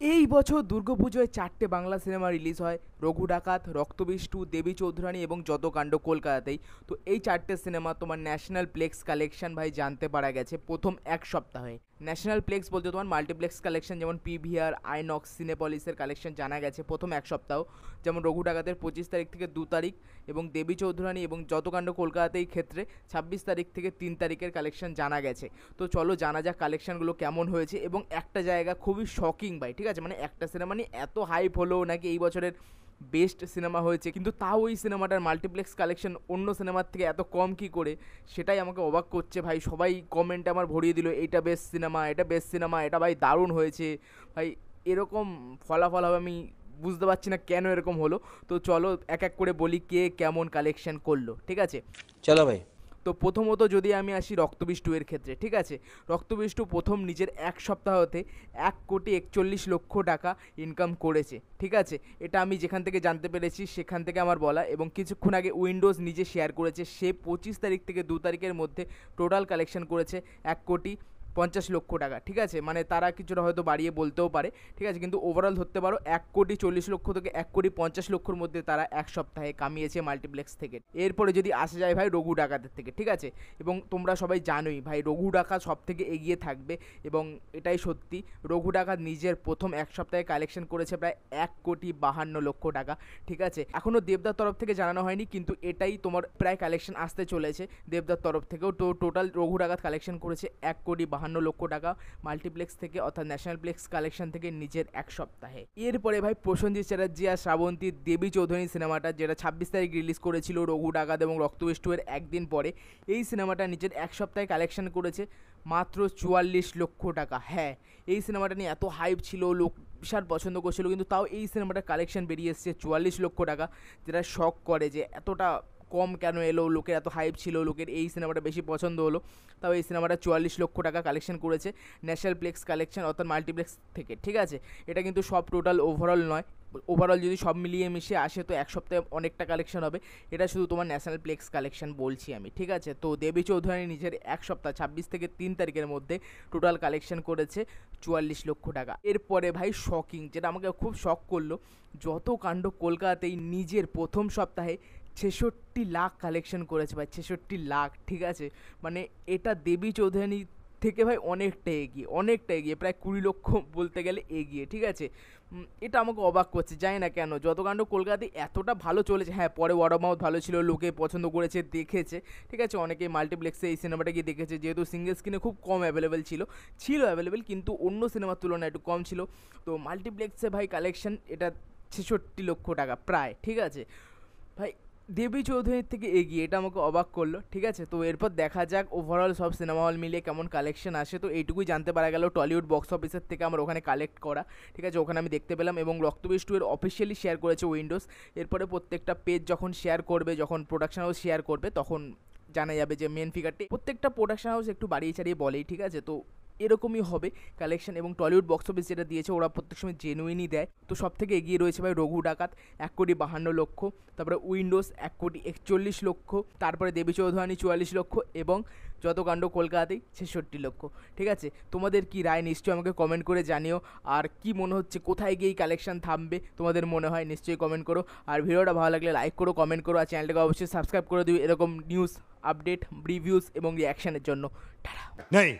এই বছর দুর্গাপুজোয় 4টে Bangla cinema release হয়, রঘু ডাকাত, রক্তবীষ্টু, দেবী চৌধুরানী এবং যত কাণ্ড কলকাতাতেই। তো এই 4টে সিনেমা তোমার ন্যাশনাল প্লেক্স কালেকশন ভাই জানতে পারা গেছে প্রথম এক সপ্তাহে। ন্যাশনাল প্লেক্স বলতে তোমার মাল্টিপ্লেক্স কালেকশন, যেমন পিভিআর, আইনক্স, সিনেপলিসের কালেকশন জানা গেছে প্রথম এক সপ্তাহ। যেমন রঘু ডাকাতের 25 তারিখ থেকে 2 তারিখ, এবং দেবী চৌধুরানী এবং যত কাণ্ড কলকাতাতেই ক্ষেত্রে 26 তারিখ থেকে 3 তারিখের কালেকশন জানা গেছে। তো চলো জানা যাক কালেকশনগুলো কেমন হয়েছে। এবং একটা জায়গা খুবই শকিং ভাই, ঠিক আছে, মানে একটা সিনেমা নিয়ে এত হাইপ হলো নাকি এই বছরের বেস্ট সিনেমা হয়েছে, কিন্তু তাও ওই সিনেমাটার মাল্টিপ্লেক্স কালেকশন অন্য সিনেমার থেকে এত কম কি করে, সেটাই আমাকে অবাক করছে ভাই। সবাই কমেন্টে আমার ভরিয়ে দিল এইটা বেস্ট সিনেমা, এটা বেস্ট সিনেমা, এটা ভাই দারুণ হয়েছে। ভাই এরকম ফলাফল হবে আমি বুঝতে পারছি না কেন এরকম হলো। তো চলো এক এক করে বলি কে কেমন কালেকশন করলো, ঠিক আছে। চলো ভাই। তো প্রথমত যদি আমি আসি রক্তবীষ্টু এর ক্ষেত্রে, ঠিক আছে, রক্তবীষ্টু প্রথম নিজের এক সপ্তাহতে 1,41,00,000 টাকা ইনকাম করেছে, ঠিক আছে। এটা আমি যেখান থেকে জানতে পেরেছি সেখান থেকে আমার বলা, এবং কিছুক্ষণ আগে উইন্ডোজ নিজে শেয়ার করেছে সে 25 তারিখ থেকে 2 তারিখের মধ্যে টোটাল কালেকশন করেছে 1,50,00,000 টাকা, ঠিক আছে। মানে তারা কিছুটা হয়তো বাড়িয়ে বলতেও পারে, ঠিক আছে, কিন্তু ওভারঅল ধরতে পারো 1,40,00,000 থেকে 1,50,00,000 মধ্যে তারা এক সপ্তাহে কামিয়েছে মাল্টিপ্লেক্স থেকে। এরপরে যদি আসা যায় ভাই রঘু ডাকাতের থেকে, ঠিক আছে, এবং তোমরা সবাই জানোই ভাই রঘু ডাকাত সব থেকে এগিয়ে থাকবে, এবং এটাই সত্যি। রঘু ডাকাত নিজের প্রথম এক সপ্তাহে কালেকশন করেছে প্রায় 1,52,00,000 টাকা, ঠিক আছে। এখনও দেবদার তরফ থেকে জানানো হয়নি, কিন্তু এটাই তোমার প্রায় কালেকশন আসতে চলেছে দেবদার তরফ থেকেও। তো টোটাল রঘু ডাকাত কালেকশন করেছে 1,52,00,000 টাকা মাল্টিপ্লেক্স থেকে, অর্থাৎ ন্যাশনাল প্লেক্স কালেকশন থেকে নিজের এক সপ্তাহে। এরপরে ভাই প্রসেনজিৎ চ্যাটার্জি আর শ্রাবন্তীর দেবী চৌধুরী সিনেমাটা, যেটা 26 তারিখ রিলিজ করেছিল রঘু ডাকাত এবং রক্তবীষ্টু এর একদিন পরে, এই সিনেমাটা নিজের এক সপ্তাহে কালেকশন করেছে মাত্র 44,00,000 টাকা। হ্যাঁ, এই সিনেমাটা নিয়ে এত হাইপ ছিল, লোক বিশাল পছন্দ করছিল, কিন্তু তাও এই সিনেমাটার কালেকশন বেরিয়ে এসেছে 44,00,000 টাকা, যেটা শক করে যে এতটা কম কেন এলো। লোকের এত হাইপ ছিল, লোকের এই সিনেমাটা বেশি পছন্দ হলো, তাও এই সিনেমাটা 44,00,000 টাকা কালেকশন করেছে ন্যাশনাল প্লেক্স কালেকশন, অর্থাৎ মাল্টিপ্লেক্স থেকে, ঠিক আছে। এটা কিন্তু সব টোটাল ওভারঅল নয়, ওভারঅল যদি সব মিলিয়ে মিশিয়ে আসে তো এক সপ্তাহে অনেকটা কালেকশন হবে। এটা শুধু তোমার ন্যাশনাল প্লেক্স কালেকশন বলছি আমি, ঠিক আছে। তো দেবী চৌধুরানী নিজের এক সপ্তাহ 26 থেকে 3 তারিখের মধ্যে টোটাল কালেকশন করেছে 44,00,000 টাকা। এরপরে ভাই শকিং, যেটা আমাকে খুব শক করলো, যত কাণ্ড কলকাতাতেই নিজের প্রথম সপ্তাহে 66 লাখ কালেকশন করেছে ভাই, 66 লাখ, ঠিক আছে। মানে এটা দেবী চৌধুরানী থেকে ভাই অনেকটা এগিয়ে, অনেকটা এগিয়ে, প্রায় 20 লক্ষ বলতে গেলে এগিয়ে, ঠিক আছে। এটা আমাকে অবাক করছে, জানি না কেন যত কাণ্ড কলকাতাতে এতটা ভালো চলেছে। হ্যাঁ, পরে ওয়ার্ড অফ মাউথ ভালো ছিল, লোকে পছন্দ করেছে, দেখেছে, ঠিক আছে, অনেকে মাল্টিপ্লেক্সে এই সিনেমাটা গিয়ে দেখেছে, যেহেতু সিঙ্গেল স্ক্রিনে খুব কম অ্যাভেলেবেল ছিল, অ্যাভেলেবেল, কিন্তু অন্য সিনেমার তুলনায় একটু কম ছিল। তো মাল্টিপ্লেক্সে ভাই কালেকশন এটা 66 লক্ষ টাকা প্রায়, ঠিক আছে ভাই, দেবী চৌধুরীর থেকে এগিয়ে, এটা আমাকে অবাক করলো, ঠিক আছে। তো এরপর দেখা যাক ওভারঅল সব সিনেমা হল মিলিয়ে কেমন কালেকশন আসে। তো এইটুকুই জানতে পারা গেল টলিউড বক্স অফিসের থেকে আমার ওখানে কালেক্ট করা, ঠিক আছে, ওখানে আমি দেখতে পেলাম। এবং রক্তবীষ্টু এর অফিসিয়ালি শেয়ার করেছে উইন্ডোজ। এরপরে প্রত্যেকটা পেজ যখন শেয়ার করবে, যখন প্রোডাকশন হাউস শেয়ার করবে, তখন জানা যাবে যে মেন ফিগারটি। প্রত্যেকটা প্রোডাকশন হাউস একটু বাড়িয়ে ছাড়িয়ে বলেই, ঠিক আছে। তো এরকমই হবে কালেকশন, এবং টলিউড বক্স অফিস যেটা দিয়েছে ওরা প্রত্যেক সময় জেনুইনই দেয়। তো সব থেকে এগিয়ে রয়েছে ভাই রঘু ডাকাত 1,52,00,000, তারপরে উইন্ডোজ 1,41,00,000, তারপরে দেবী চৌধুরানী 44 লক্ষ, এবং যত কাণ্ড কলকাতাতেই 66 লক্ষ, ঠিক আছে। তোমাদের কি রায় নিশ্চয়ই আমাকে কমেন্ট করে জানিও। আর কি মনে হচ্ছে কোথায় গিয়ে কালেকশন থামবে তোমাদের মনে হয়, নিশ্চয়ই কমেন্ট করো। আর ভিডিওটা ভালো লাগলে লাইক করো, কমেন্ট করো, আর চ্যানেলটাকে অবশ্যই সাবস্ক্রাইব করে দিও এরকম নিউজ, আপডেট, রিভিউস এবং রিয়াকশনের জন্য। টাটা। नहीं